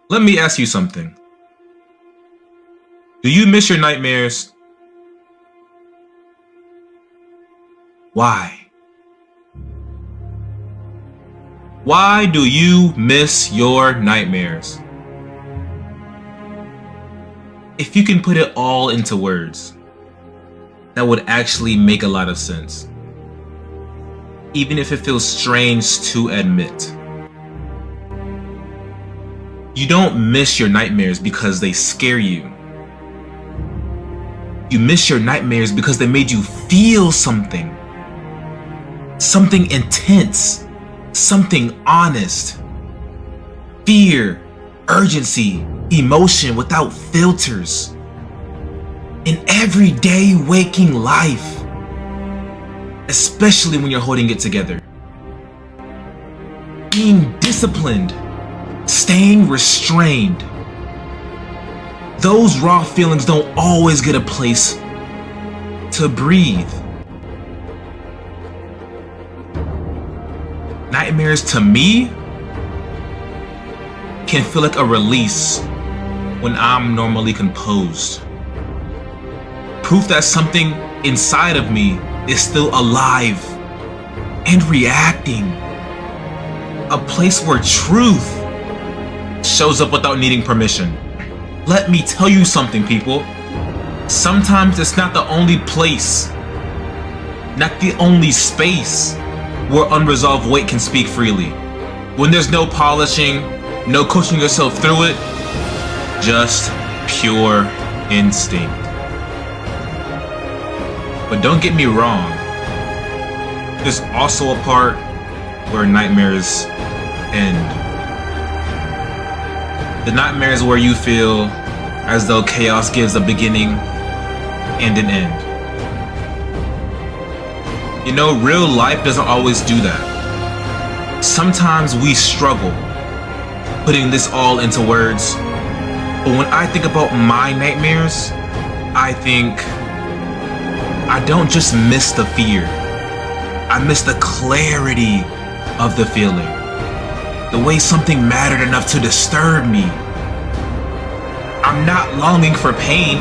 Let me ask you something. Do you miss your nightmares? Why? Why do you miss your nightmares? If you can put it all into words, that would actually make a lot of sense. Even if it feels strange to admit. You don't miss your nightmares because they scare you. You miss your nightmares because they made you feel something. Something intense. Something honest. Fear, urgency, emotion without filters. In everyday waking life. Especially when you're holding it together. Being disciplined. Staying restrained. Those raw feelings don't always get a place to breathe. Nightmares to me can feel like a release when I'm normally composed. Proof that something inside of me is still alive and reacting. A place where truth shows up without needing permission. Let me tell you something, people. Sometimes it's not the only place, not the only space where unresolved weight can speak freely. When there's no polishing, no coaching yourself through it, just pure instinct. But don't get me wrong, there's also a part where nightmares end. The nightmares where you feel as though chaos gives a beginning and an end. You know, real life doesn't always do that. Sometimes we struggle putting this all into words. But when I think about my nightmares, I think I don't just miss the fear. I miss the clarity of the feeling. The way something mattered enough to disturb me. I'm not longing for pain.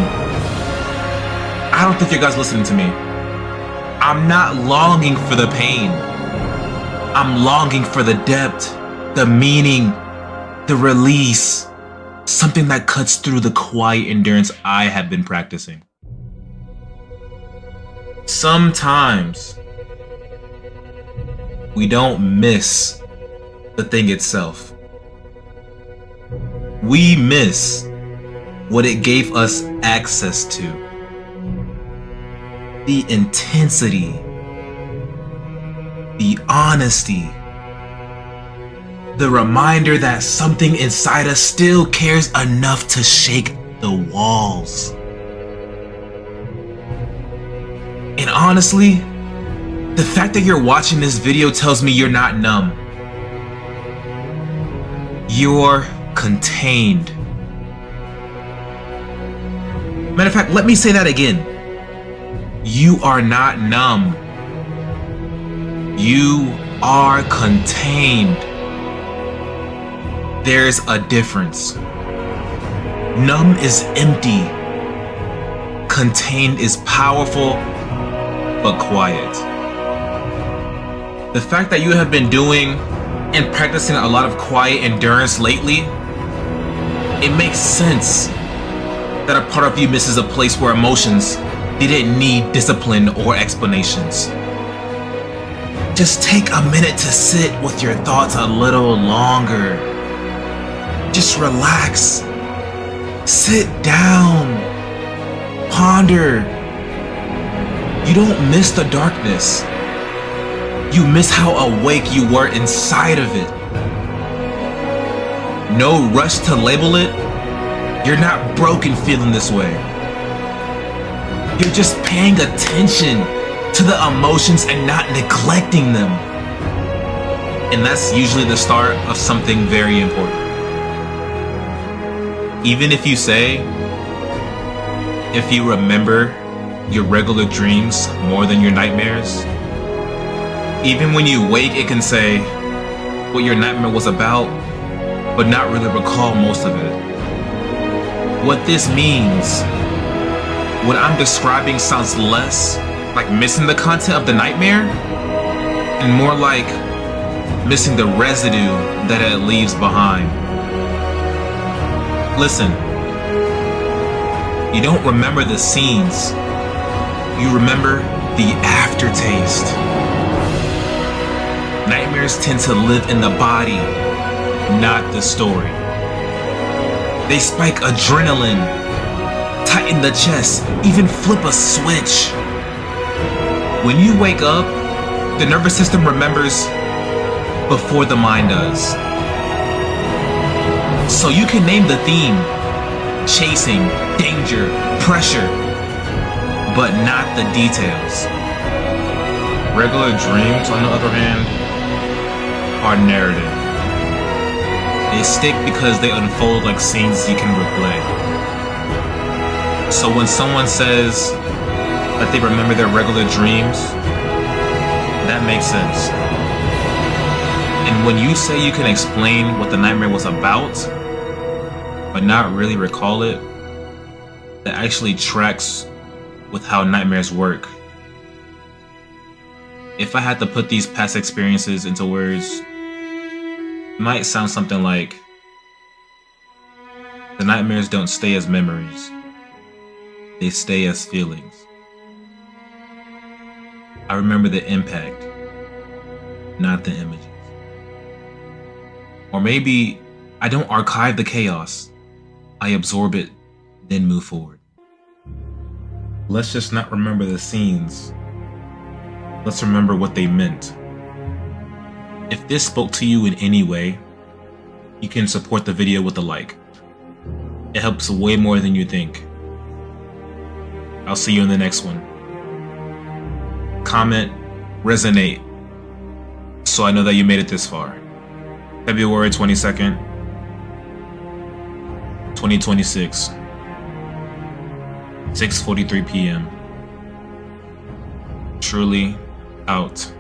I don't think you guys listening to me. I'm not longing for the pain. I'm longing for the depth, the meaning, the release. Something that cuts through the quiet endurance I have been practicing. Sometimes we don't miss the thing itself. We miss what it gave us access to. The intensity, the honesty, the reminder that something inside us still cares enough to shake the walls. And honestly, the fact that you're watching this video tells me you're not numb. You're contained. Matter of fact, let me say that again. You are not numb. You are contained. There's a difference. Numb is empty. Contained is powerful, but quiet. The fact that you have been doing and practicing a lot of quiet endurance lately, it makes sense that a part of you misses a place where emotions didn't need discipline or explanations. Just take a minute to sit with your thoughts a little longer. Just relax. Sit down. Ponder. You don't miss the darkness. You miss how awake you were inside of it. No rush to label it. You're not broken feeling this way. You're just paying attention to the emotions and not neglecting them. And that's usually the start of something very important. Even if you say, if you remember your regular dreams more than your nightmares, even when you wake, it can say what your nightmare was about but not really recall most of it. What this means, what I'm describing sounds less like missing the content of the nightmare and more like missing the residue that it leaves behind. Listen, you don't remember the scenes, you remember the aftertaste. Nightmares tend to live in the body, not the story. They spike adrenaline, tighten the chest, even flip a switch. When you wake up, the nervous system remembers before the mind does. So you can name the theme: chasing, danger, pressure, but not the details. Regular dreams, on the other hand, are narrative. They stick because they unfold like scenes you can replay. So when someone says that they remember their regular dreams, that makes sense. And when you say you can explain what the nightmare was about, but not really recall it, that actually tracks with how nightmares work. If I had to put these past experiences into words, it might sound something like, the nightmares don't stay as memories, they stay as feelings. I remember the impact, not the images. Or maybe I don't archive the chaos, I absorb it, then move forward. Let's just not remember the scenes. Let's remember what they meant. If this spoke to you in any way, you can support the video with a like. It helps way more than you think. I'll see you in the next one. Comment, resonate, so I know that you made it this far. February 22nd, 2026, 6:43 p.m. Truly out.